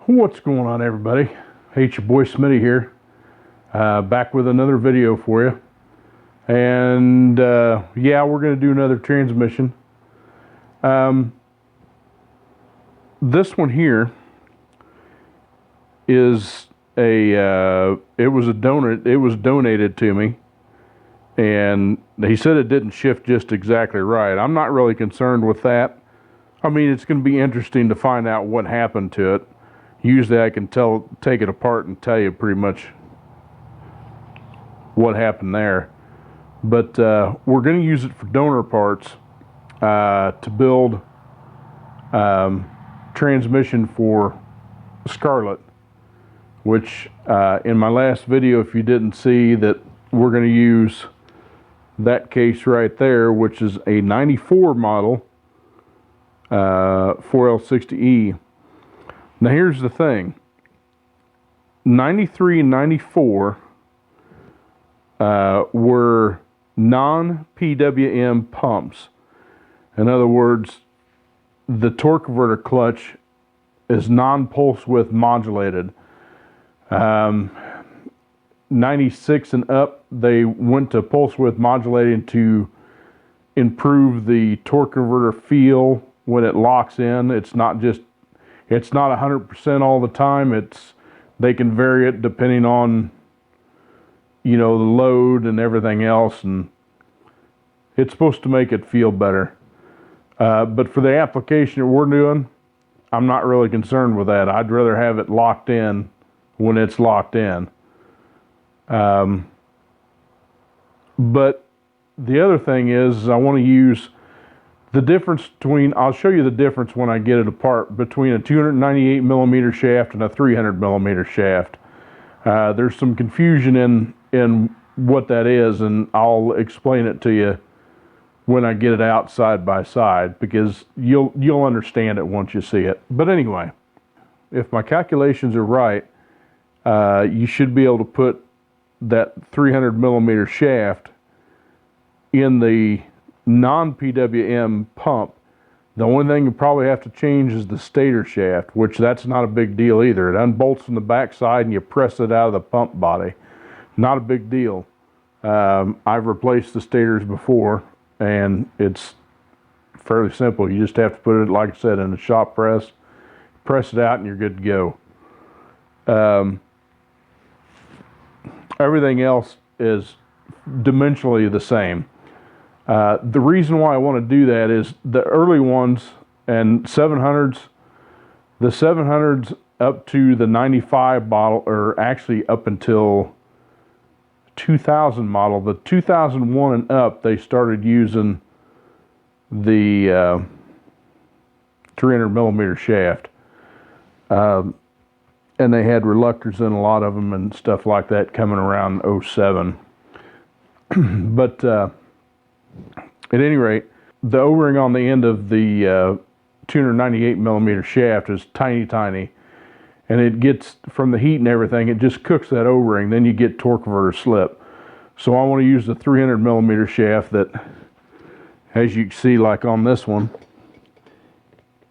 What's going on, everybody? Hey, it's your boy Smitty here, back with another video for you. And yeah, we're going to do another transmission. This one here is it was donated to me, and he said it didn't shift just exactly right. I'm not really concerned with that. I mean, it's going to be interesting to find out what happened to it. Usually I can take it apart and tell you pretty much what happened there. But we're going to use it for donor parts to build transmission for Scarlet, which in my last video, if you didn't see, that we're going to use that case right there, which is a 94 model 4L60E. Now here's the thing, 93 and 94 were non-PWM pumps. In other words, the torque converter clutch is non-pulse width modulated. 96 and up, they went to pulse width modulating to improve the torque converter feel when it locks in. It's not 100% all the time. They can vary it depending on, you know, the load and everything else, and it's supposed to make it feel better. But for the application that we're doing, I'm not really concerned with that. I'd rather have it locked in when it's locked in. But the other thing is I want to use the difference between, I'll show you the difference when I get it apart, between a 298 millimeter shaft and a 300 millimeter shaft. There's some confusion in what that is, and I'll explain it to you when I get it out side by side, because you'll understand it once you see it. But anyway, if my calculations are right, you should be able to put that 300 millimeter shaft in the non-PWM pump. The only thing you probably have to change is the stator shaft, which that's not a big deal either. It unbolts from the back side and you press it out of the pump body. Not a big deal. I've replaced the stators before, and it's fairly simple. You just have to put it, like I said, in a shop press, press it out, and you're good to go. Everything else is dimensionally the same. The reason why I want to do that is the early ones and 700s, the 700s up to the 95 model, or actually up until 2000 model, the 2001 and up, they started using the 300 millimeter shaft. And they had reluctors in a lot of them and stuff like that coming around 07. But at any rate, the O-ring on the end of the 298 millimeter shaft is tiny, and it gets, from the heat and everything, it just cooks that O-ring. Then you get torque converter slip. So I want to use the 300 millimeter shaft that, as you can see, like on this one,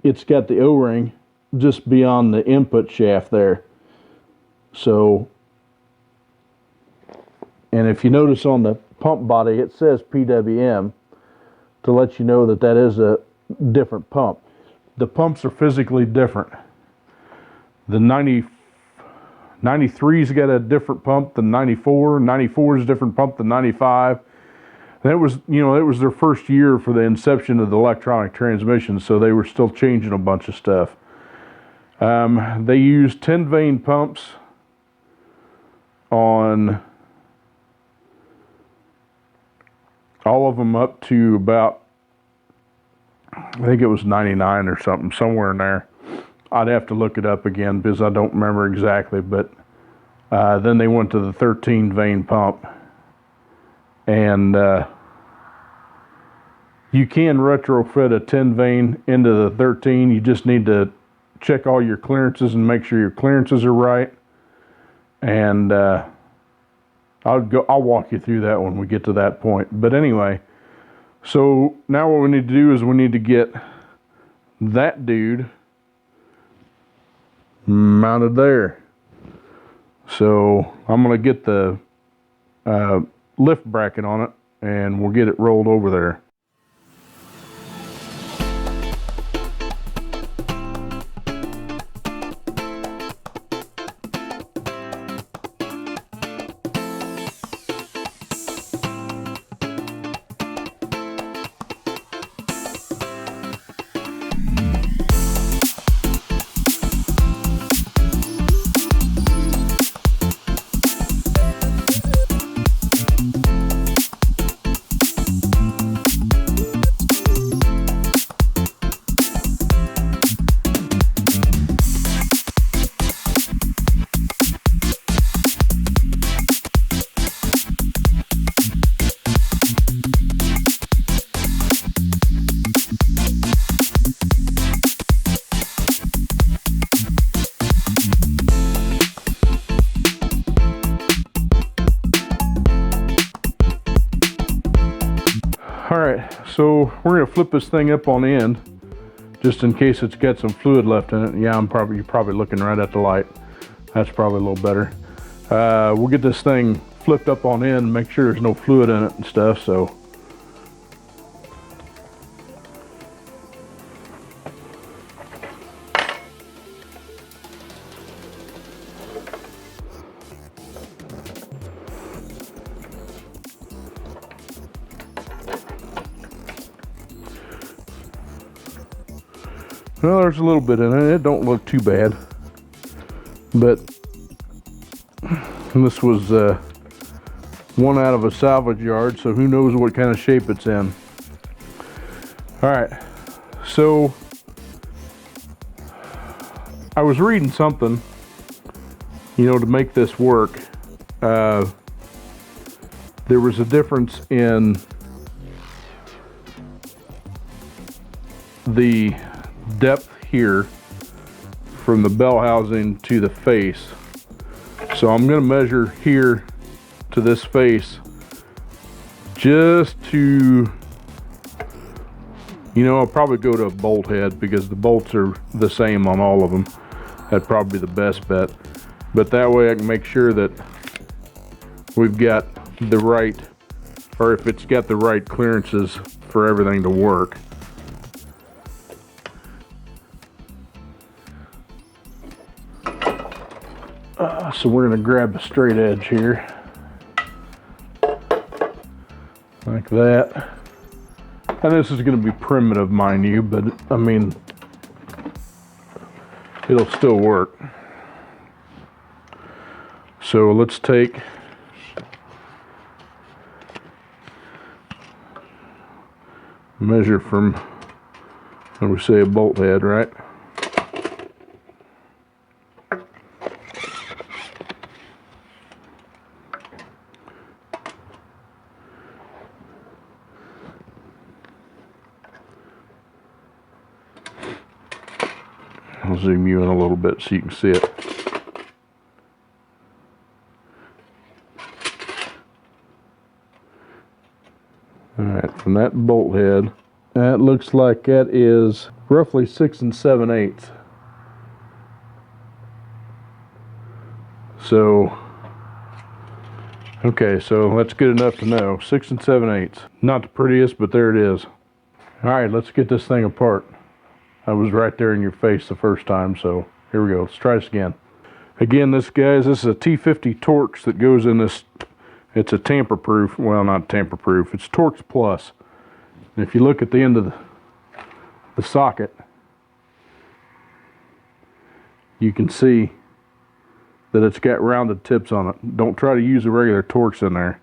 it's got the O-ring just beyond the input shaft there. So, and if you notice on the pump body, it says PWM to let you know that that is a different pump. The pumps are physically different. The 93's got a different pump than 94. 94 is a different pump than 95. And it was, you know, it was their first year for the inception of the electronic transmission, so they were still changing a bunch of stuff. They use 10 vane pumps on all of them up to about, I think it was 99 or something, somewhere in there. I'd have to look it up again because I don't remember exactly, but then they went to the 13 vane pump, and you can retrofit a 10 vane into the 13. You just need to check all your clearances and make sure your clearances are right, and I'll walk you through that when we get to that point. But anyway, so now what we need to do is we need to get that dude mounted there. So I'm going to get the lift bracket on it, and we'll get it rolled over there. Alright, so we're going to flip this thing up on end, just in case it's got some fluid left in it. Yeah, you're probably looking right at the light. That's probably a little better. We'll get this thing flipped up on end, make sure there's no fluid in it and stuff, so. Well, there's a little bit in it. It don't look too bad. But this was one out of a salvage yard, so who knows what kind of shape it's in. Alright, so I was reading something, you know, to make this work. There was a difference in the depth here from the bell housing to the face. So I'm going to measure here to this face just to, you know, I'll probably go to a bolt head because the bolts are the same on all of them. That'd probably be the best bet. But that way I can make sure that we've got the right, or if it's got the right clearances for everything to work. So we're going to grab a straight edge here, like that. And this is going to be primitive, mind you, but I mean, it'll still work. So let's take measure from, what do we say, a bolt head, right? I'll zoom you in a little bit so you can see it. Alright, from that bolt head, that looks like that is roughly 6 7/8. So, okay, so that's good enough to know. 6 7/8. Not the prettiest, but there it is. Alright, let's get this thing apart. I was right there in your face the first time, so here we go. Let's try this again. Again, this is a T50 Torx that goes in this. It's a tamper-proof, well, not tamper-proof, it's Torx Plus. And if you look at the end of the socket, you can see that it's got rounded tips on it. Don't try to use a regular Torx in there.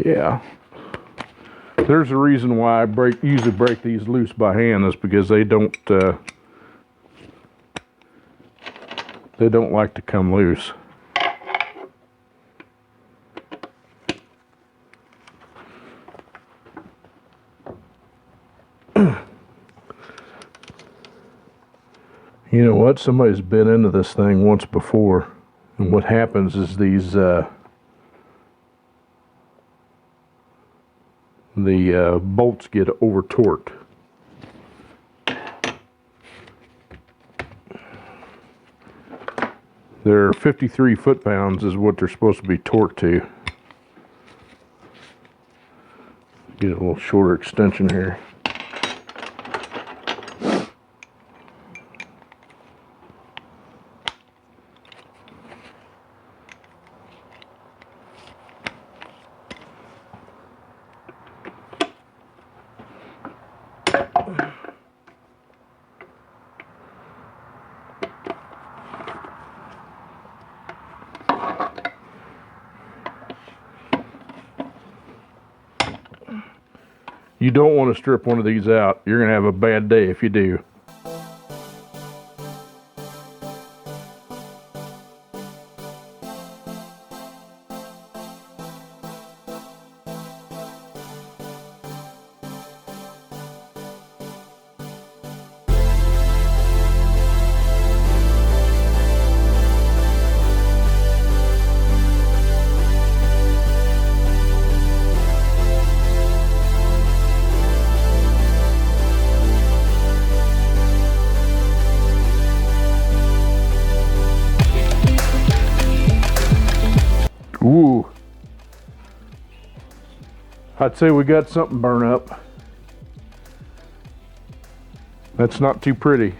Yeah, there's a reason why I usually break these loose by hand, is because they don't like to come loose. You know what? Somebody's been into this thing once before, And what happens is these the bolts get over torqued. They're 53 foot-pounds is what they're supposed to be torqued to. Get a little shorter extension here. You don't want to strip one of these out. You're going to have a bad day if you do. Ooh. I'd say we got something burn up. That's not too pretty.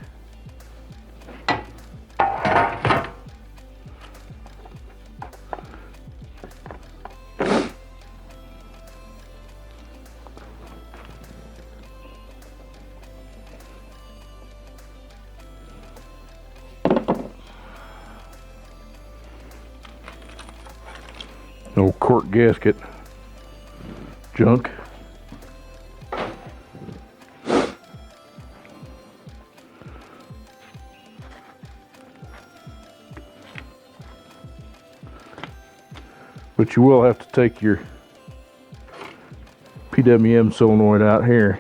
Old cork gasket junk. But you will have to take your PWM solenoid out here.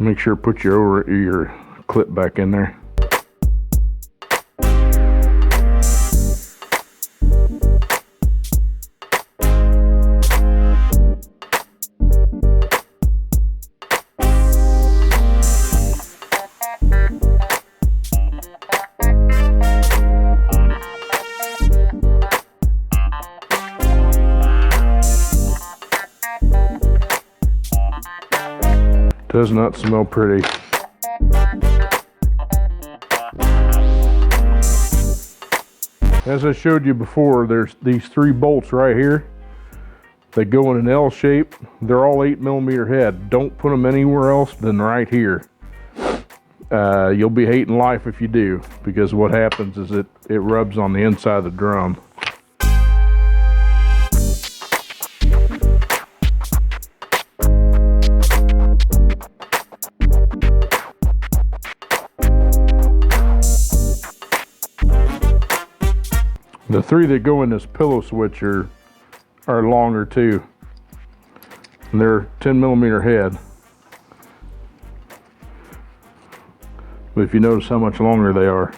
Make sure to put your clip back in there. Does not smell pretty. As I showed you before, there's these 3 bolts right here. They go in an L shape. They're all 8mm head. Don't put them anywhere else than right here. You'll be hating life if you do, because what happens is it rubs on the inside of the drum. The 3 that go in this pillow switch are longer too. And they're 10mm head. But if you notice how much longer they are.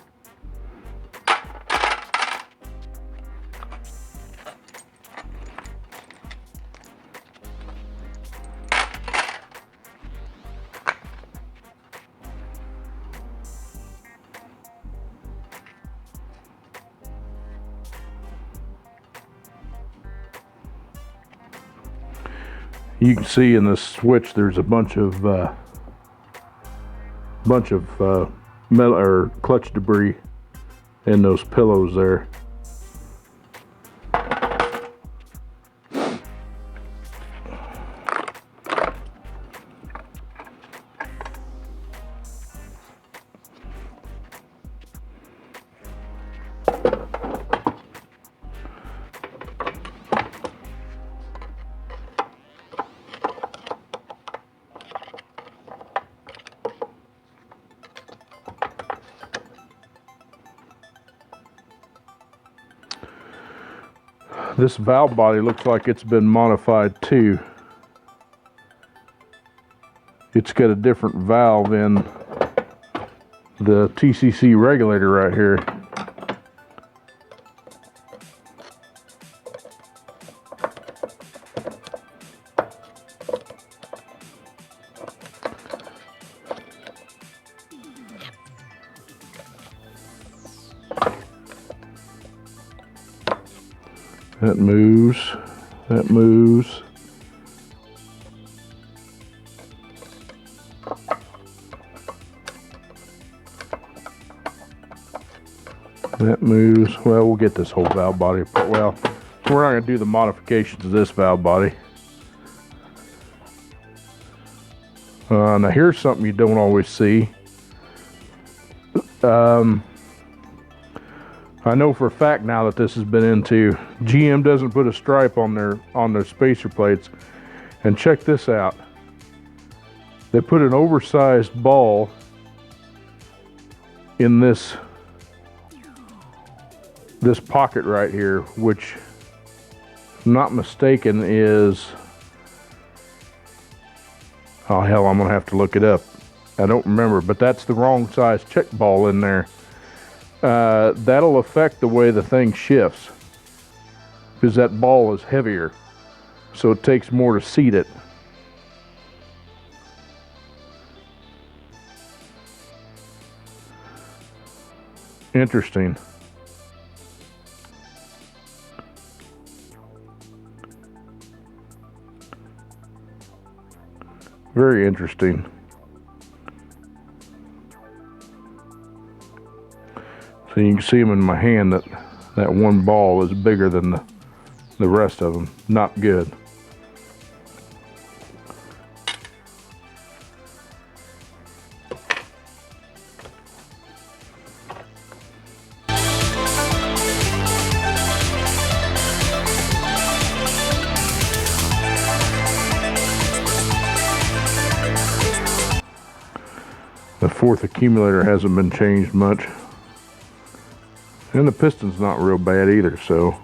You can see in the switch there's a bunch of metal or clutch debris in those pillows there. This valve body looks like it's been modified too. it's got a different valve in the TCC regulator right here. That moves, that moves. That moves. Well, we'll get this whole valve body apart. Well, we're not going to do the modifications to this valve body. Now here's something you don't always see. I know for a fact now that this has been into. GM doesn't put a stripe on their spacer plates. And check this out. They put an oversized ball in this pocket right here, which, if I'm not mistaken, is, oh hell, I'm gonna have to look it up. I don't remember, but that's the wrong size check ball in there. That'll affect the way the thing shifts, because that ball is heavier, so it takes more to seat it. Interesting. Very interesting. So you can see them in my hand, that one ball is bigger than the rest of them. Not good. The fourth accumulator hasn't been changed much. And the piston's not real bad either, so.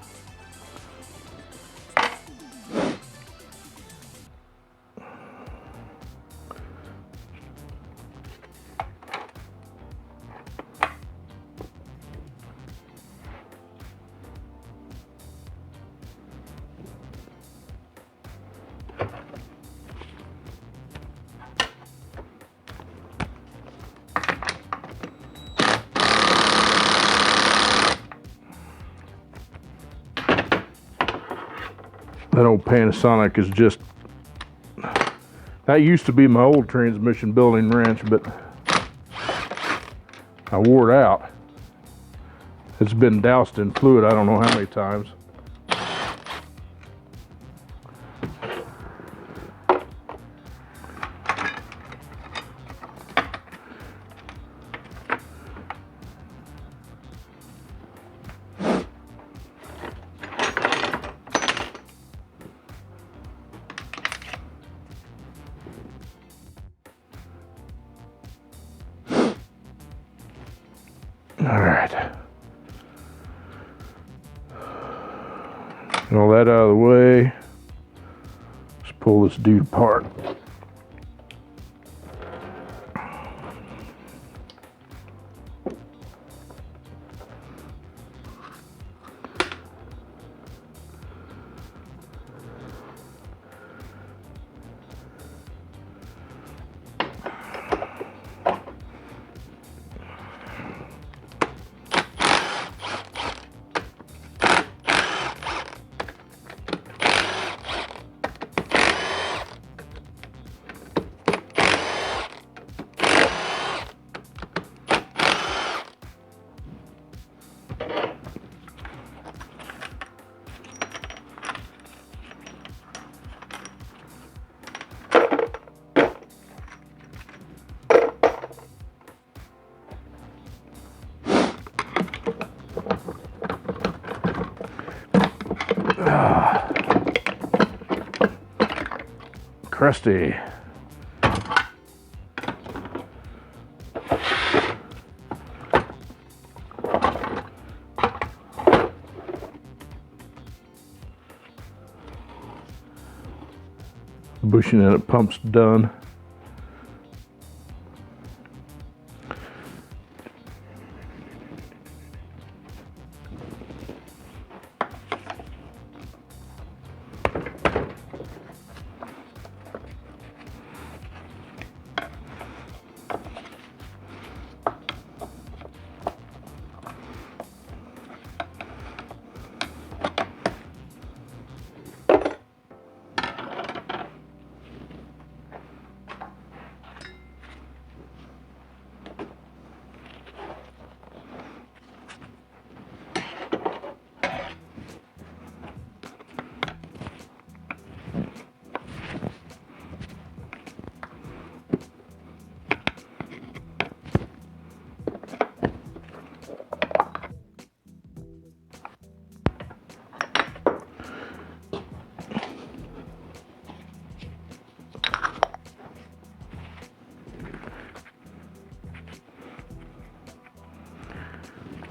That old Panasonic is just, that used to be my old transmission building wrench, but I wore it out. It's been doused in fluid I don't know how many times. All right. Get all that out of the way. Let's pull this dude apart. Crusty. Bushing and it pumps done.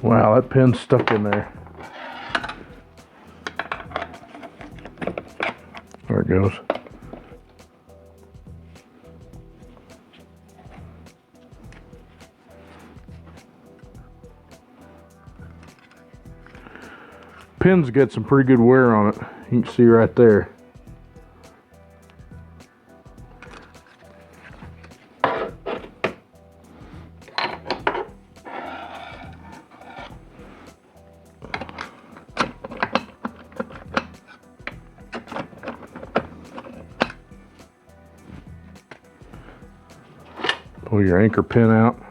Wow, that pin's stuck in there. There it goes. Pin's got some pretty good wear on it. You can see right there. Pull your anchor pin out.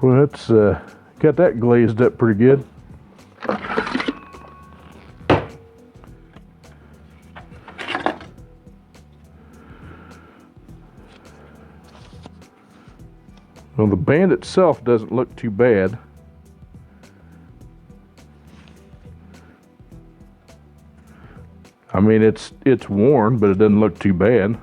Well, it's got that glazed up pretty good. Well, the band itself doesn't look too bad. I mean, it's worn, but it doesn't look too bad.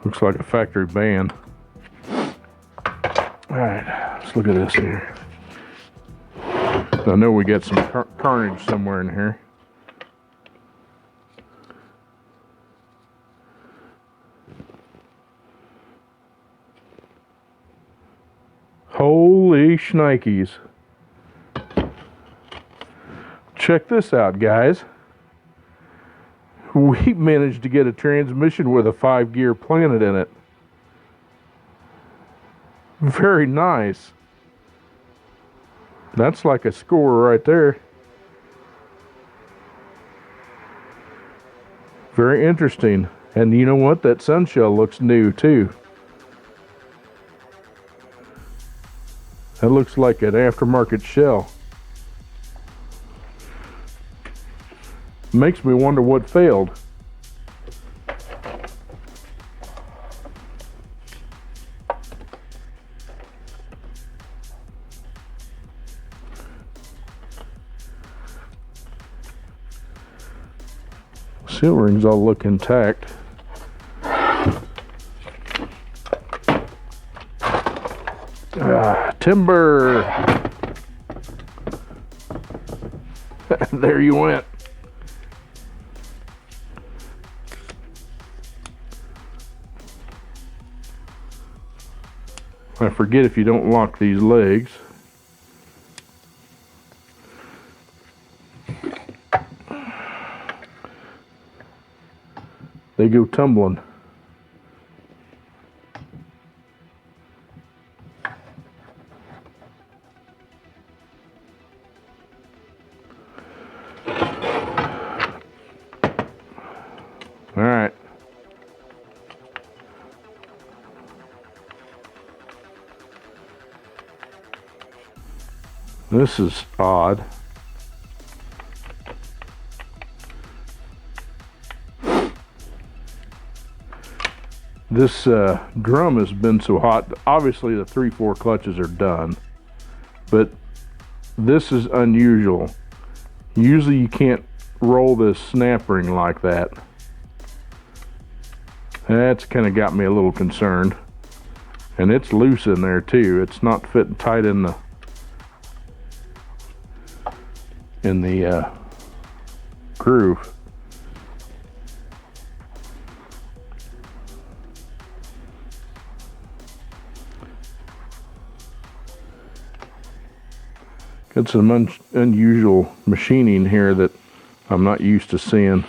Looks like a factory band. All right, let's look at this here. I know we got some carnage somewhere in here. Holy shnikes. Check this out, guys. We managed to get a transmission with a 5-gear Planet in it. Very nice. That's like a score right there. Very interesting. And you know what? That sun shell looks new too. That looks like an aftermarket shell. Makes me wonder what failed. Seal rings all look intact. Timber. There you went. I forget if you don't lock these legs. They go tumbling. All right. This is odd. This drum has been so hot. Obviously the 3/4 clutches are done, but this is unusual. Usually you can't roll this snap ring like that. That's kind of got me a little concerned. And it's loose in there too. It's not fitting tight in the groove. Got some unusual machining here that I'm not used to seeing.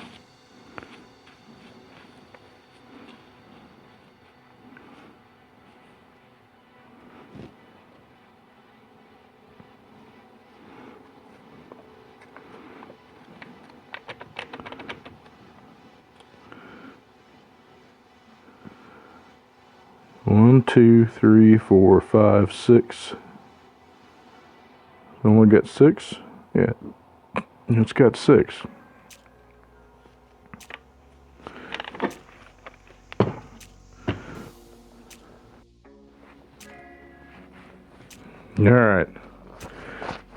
2, 3, 4, 5, 6. Only got 6? Yeah. It's got 6. Alright.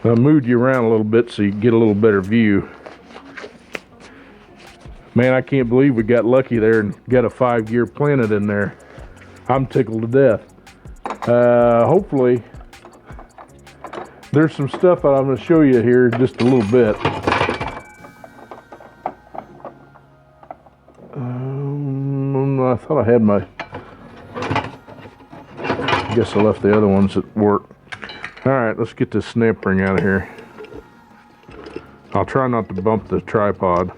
I moved you around a little bit so you can get a little better view. Man, I can't believe we got lucky there and got a 5-gear Planet in there. I'm tickled to death. Hopefully, there's some stuff that I'm going to show you here in just a little bit. I thought I had my... I guess I left the other ones at work. Alright, let's get this snap ring out of here. I'll try not to bump the tripod.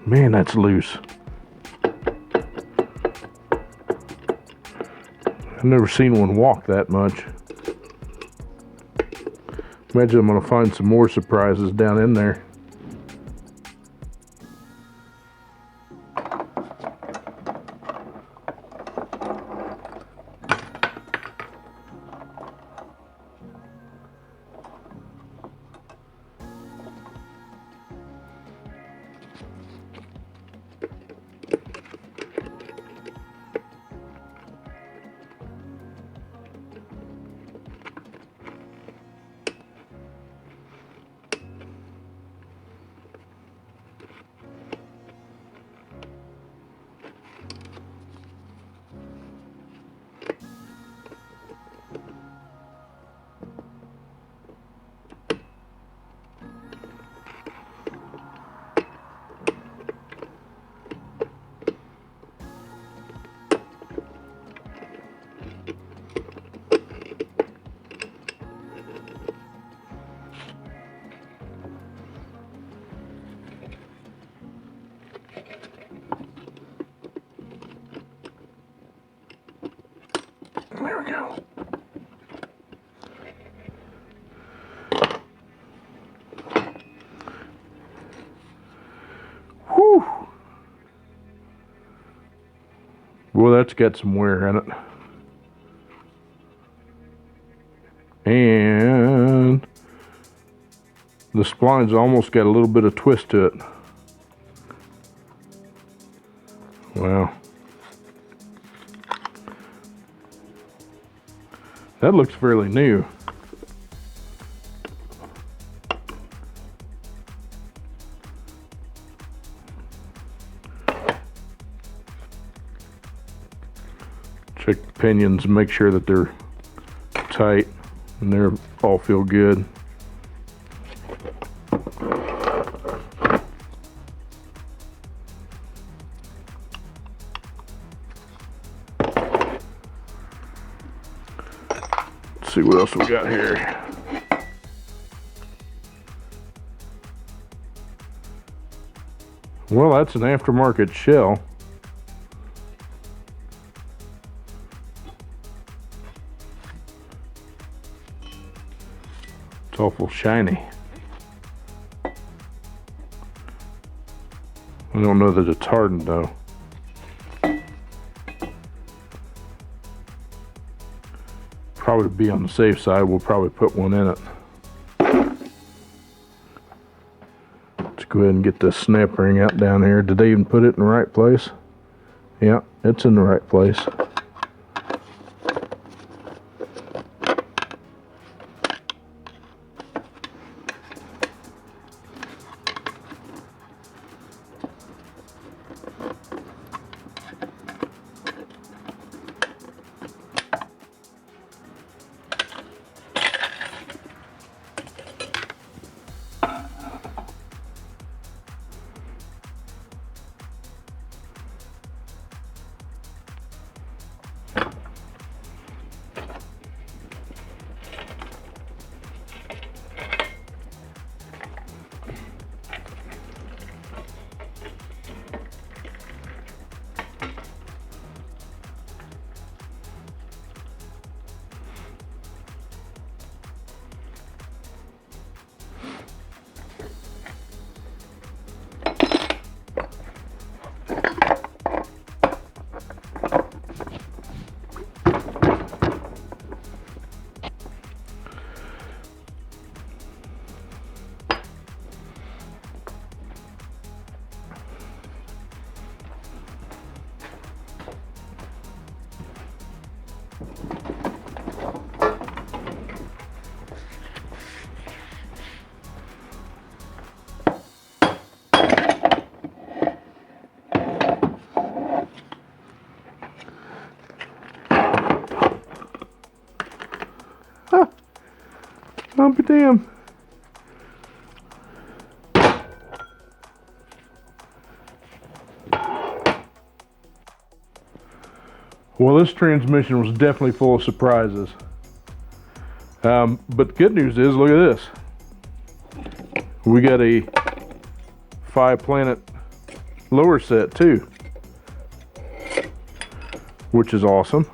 Man, that's loose. I've never seen one walk that much. Imagine I'm going to find some more surprises down in there. There we go. Whew. Well, that's got some wear in it. And the spline's almost got a little bit of twist to it. Wow. That looks fairly new. Check the pinions and make sure that they're tight and they all feel good. See what else we got here. Well, that's an aftermarket shell. It's awful shiny. I don't know that it's hardened though. Probably to be on the safe side, we'll probably put one in it. Let's go ahead and get this snap ring out down here. Did they even put it in the right place? Yeah, it's in the right place. I'll be damned. Well, this transmission was definitely full of surprises. But the good news is, look at this. We got a 5-planet lower set too, which is awesome.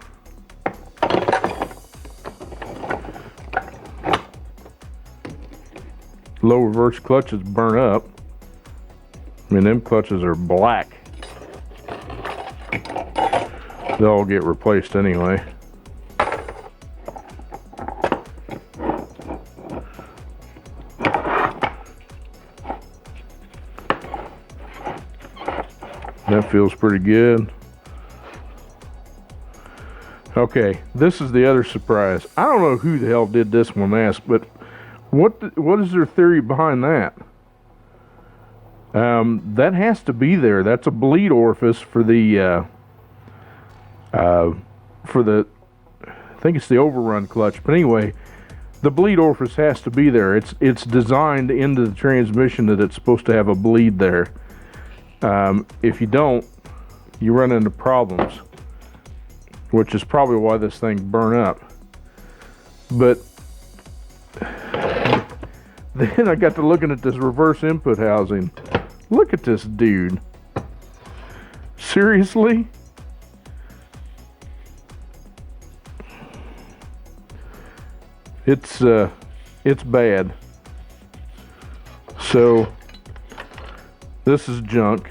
Low reverse clutches burn up. I mean, them clutches are black. They'll all get replaced anyway. That feels pretty good. Okay, this is the other surprise. I don't know who the hell did this one last, but what is their theory behind that? That has to be there. That's a bleed orifice for the I think it's the overrun clutch. But anyway, the bleed orifice has to be there. It's designed into the transmission that it's supposed to have a bleed there. If you don't, you run into problems, which is probably why this thing burned up. But then I got to looking at this reverse input housing. Look at this dude. Seriously? It's bad. So this is junk.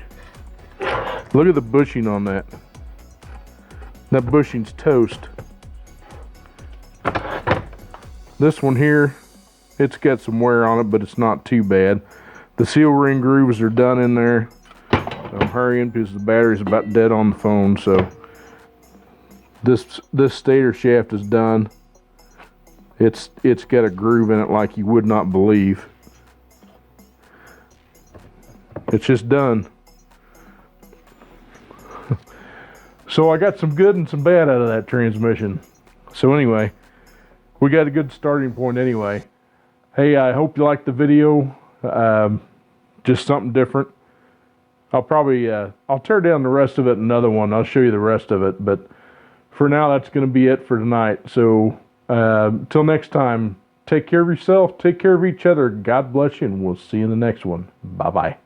Look at the bushing on that. That bushing's toast. This one here, it's got some wear on it, but it's not too bad. The seal ring grooves are done in there. I'm hurrying because the battery's about dead on the phone. So this stator shaft is done. It's got a groove in it like you would not believe. It's just done. So I got some good and some bad out of that transmission. So anyway, we got a good starting point anyway. Hey, I hope you liked the video. Just something different. I'll probably I'll tear down the rest of it in another one. I'll show you the rest of it. But for now, that's going to be it for tonight. So till next time, take care of yourself, take care of each other. God bless you, and we'll see you in the next one. Bye-bye.